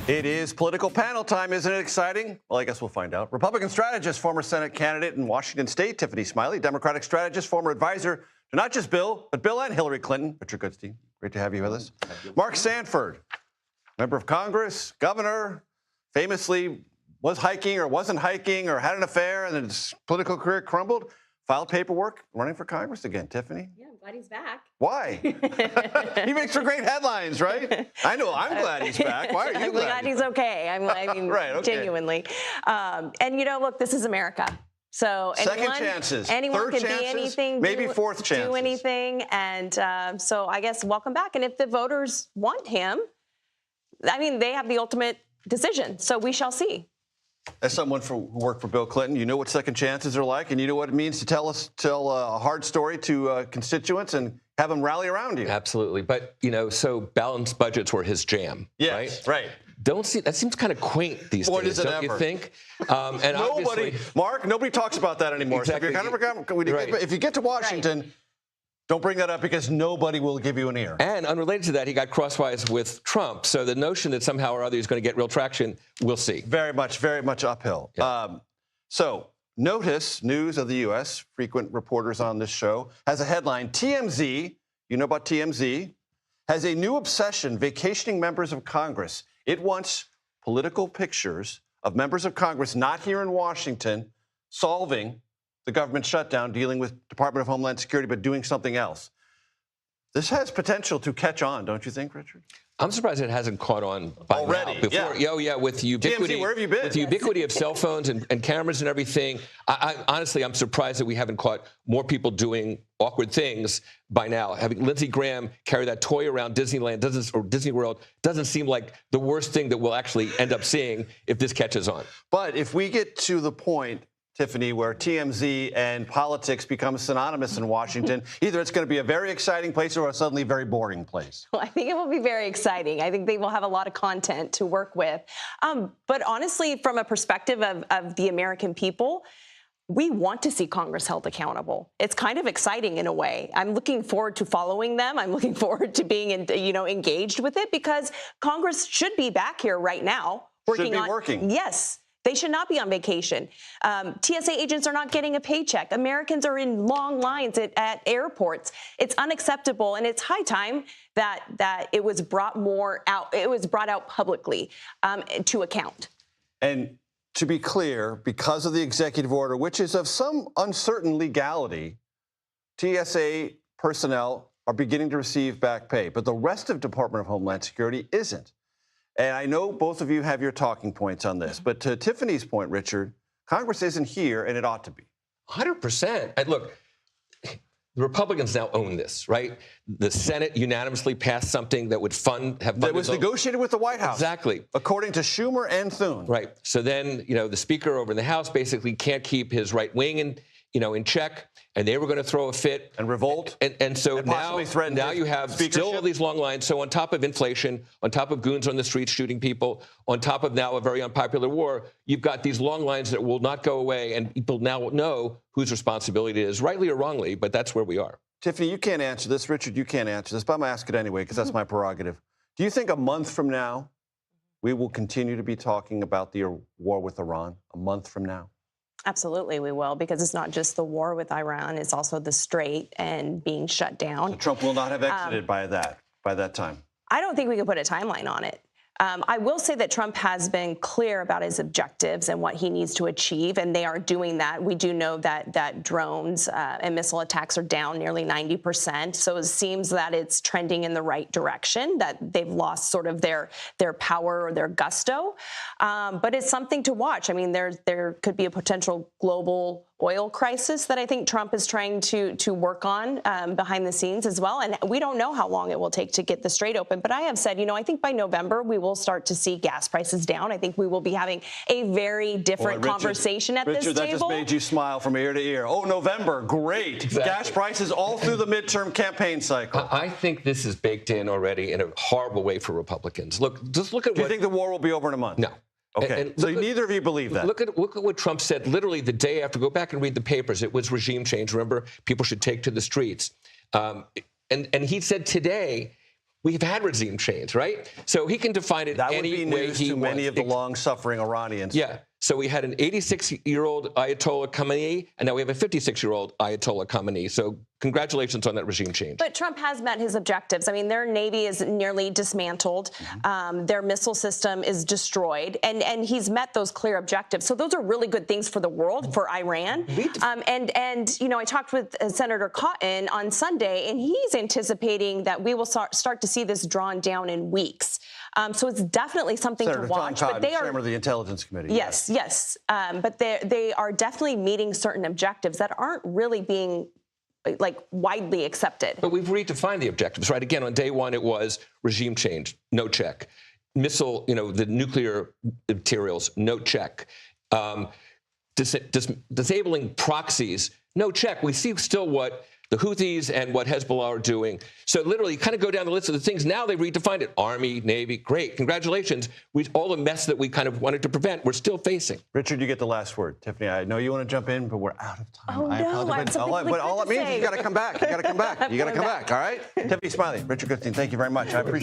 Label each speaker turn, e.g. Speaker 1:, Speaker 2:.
Speaker 1: It is political panel time, isn't it exciting? Well, I guess we'll find out. Republican strategist, former Senate candidate in Washington State, Tiffany Smiley, Democratic strategist, former advisor to not just Bill, but Bill and Hillary Clinton, Richard Goodstein. Great to have you with us. Mark Sanford, member of Congress, governor, famously was hiking or wasn't hiking or had an affair and then his political career crumbled, filed paperwork, running for Congress again. Tiffany?
Speaker 2: Yeah, I'm glad he's back.
Speaker 1: Why? He makes for great headlines, right? I know. I'm glad he's back. Why are you
Speaker 2: I'm glad he's okay. I mean,
Speaker 1: right, okay.
Speaker 2: Genuinely. And, you know, look, this is America. So
Speaker 1: second chances,
Speaker 2: anyone
Speaker 1: third
Speaker 2: can
Speaker 1: chances,
Speaker 2: be anything,
Speaker 1: maybe fourth chances.
Speaker 2: Do anything. And so I guess welcome back. And if the voters want him, I mean, they have the ultimate decision. So we shall see.
Speaker 1: As someone who worked for Bill Clinton, you know what second chances are like, and you know what it means to tell a hard story to constituents and have them rally around you.
Speaker 3: Absolutely. But, you know, so balanced budgets were his jam.
Speaker 1: Yes, right.
Speaker 3: That seems kind of quaint these days, don't you think? And
Speaker 1: nobody, Mark, nobody talks about that anymore.
Speaker 3: Exactly.
Speaker 1: So if you get to Washington, don't bring that up because nobody will give you an ear.
Speaker 3: And unrelated to that, he got crosswise with Trump. So the notion that somehow or other he's going to get real traction, we'll see.
Speaker 1: Very much uphill. Yeah. So notice News of the U.S., frequent reporters on this show, has a headline, TMZ, you know about TMZ, has a new obsession vacationing members of Congress. It wants political pictures of members of Congress not here in Washington solving the government shutdown, dealing with Department of Homeland Security, but doing something else. This has potential to catch on, don't you think, Richard?
Speaker 3: I'm surprised it hasn't caught on by
Speaker 1: already.
Speaker 3: now. Before, yeah, with the ubiquity,
Speaker 1: TMZ, where have you been?
Speaker 3: With the ubiquity of cell phones and cameras and everything, honestly, I'm surprised that we haven't caught more people doing awkward things by now. Having Lindsey Graham carry that toy around Disneyland or Disney World doesn't seem like the worst thing that we'll actually end up seeing if this catches on.
Speaker 1: But if we get to the point, Tiffany, where TMZ and politics become synonymous in Washington, either it's going to be a very exciting place or a suddenly very boring place.
Speaker 2: Well, I think it will be very exciting. I think they will have a lot of content to work with. But honestly, from a perspective of the American people, we want to see Congress held accountable. It's kind of exciting in a way. I'm looking forward to following them. I'm looking forward to being, engaged with it because Congress should be back here right now
Speaker 1: working.
Speaker 2: Yes. They should not be on vacation. TSA agents are not getting a paycheck. Americans are in long lines at airports. It's unacceptable, and it's high time that it was brought out. It was brought out publicly to account.
Speaker 1: And to be clear, because of the executive order, which is of some uncertain legality, TSA personnel are beginning to receive back pay, but the rest of Department of Homeland Security isn't. And I know both of you have your talking points on this, but to Tiffany's point, Richard, Congress isn't here, and it ought to be.
Speaker 3: 100%. And look, the Republicans now own this, right? The Senate unanimously passed something that would have funded.
Speaker 1: That was negotiated with the White House.
Speaker 3: Exactly.
Speaker 1: According to Schumer and Thune.
Speaker 3: Right. So then, the Speaker over in the House basically can't keep his right wing in check, and they were going to throw a fit
Speaker 1: and revolt,
Speaker 3: and so now you have still all these long lines. So on top of inflation, on top of goons on the streets shooting people, on top of now a very unpopular war, you've got these long lines that will not go away, and people now know whose responsibility it is, rightly or wrongly, but that's where we are.
Speaker 1: Tiffany, you can't answer this. Richard, you can't answer this, but I'm going to ask it anyway because that's my prerogative. Do you think a month from now we will continue to be talking about the war with Iran? A month from now?
Speaker 2: Absolutely, we will, because it's not just the war with Iran, it's also the Strait and being shut down.
Speaker 1: So Trump will not have exited by that time.
Speaker 2: I don't think we can put a timeline on it. I will say that Trump has been clear about his objectives and what he needs to achieve, and they are doing that. We do know that drones and missile attacks are down nearly 90%. So it seems that it's trending in the right direction, that they've lost sort of their power or their gusto. But it's something to watch. I mean, there could be a potential global oil crisis that I think Trump is trying to work on behind the scenes as well. And we don't know how long it will take to get the Strait open. But I have said, I think by November, we will start to see gas prices down. I think we will be having a very different conversation at this table.
Speaker 1: Richard, that just made you smile from ear to ear. Oh, November, great. Exactly. Gas prices all through the midterm campaign cycle.
Speaker 3: I think this is baked in already in a horrible way for Republicans. Just look at
Speaker 1: Do you think the war will be over in a month?
Speaker 3: No.
Speaker 1: Okay, and so neither of you believe that.
Speaker 3: Look at what Trump said literally the day after. Go back and read the papers. It was regime change. Remember, people should take to the streets. And he said today, we've had regime change, right? So he can define it
Speaker 1: That would
Speaker 3: any
Speaker 1: be
Speaker 3: way
Speaker 1: news
Speaker 3: he
Speaker 1: to many
Speaker 3: wants.
Speaker 1: of the long-suffering Iranians.
Speaker 3: Yeah. So we had an 86-year-old Ayatollah Khamenei, and now we have a 56-year-old Ayatollah Khamenei. So congratulations on that regime change.
Speaker 2: But Trump has met his objectives. I mean, their Navy is nearly dismantled. Their missile system is destroyed. And he's met those clear objectives. So those are really good things for the world, for Iran. And you know, I talked with Senator Cotton on Sunday, and he's anticipating that we will start to see this drawn down in weeks. So it's definitely something
Speaker 1: Senator
Speaker 2: to watch.
Speaker 1: John Cotton,
Speaker 2: but they are,
Speaker 1: chairman of the Intelligence Committee.
Speaker 2: Yes. But they are definitely meeting certain objectives that aren't really being widely accepted.
Speaker 3: But we've redefined the objectives, right? Again, on day one, it was regime change, no check. Missile, the nuclear materials, no check. Disabling proxies, no check. We see still what the Houthis and what Hezbollah are doing. So literally, you kind of go down the list of the things. Now they've redefined it. Army, Navy, great. Congratulations. All the mess that we kind of wanted to prevent, we're still facing.
Speaker 1: Richard, you get the last word. Tiffany, I know you want to jump in, but we're out of time.
Speaker 2: Oh, no, I have something really
Speaker 1: but all
Speaker 2: quick
Speaker 1: it
Speaker 2: to
Speaker 1: means is
Speaker 2: say.
Speaker 1: you got to come back. You got to come back. You got to come back. All right? Tiffany, Smiley, Richard Goodstein, thank you very much. I appreciate it.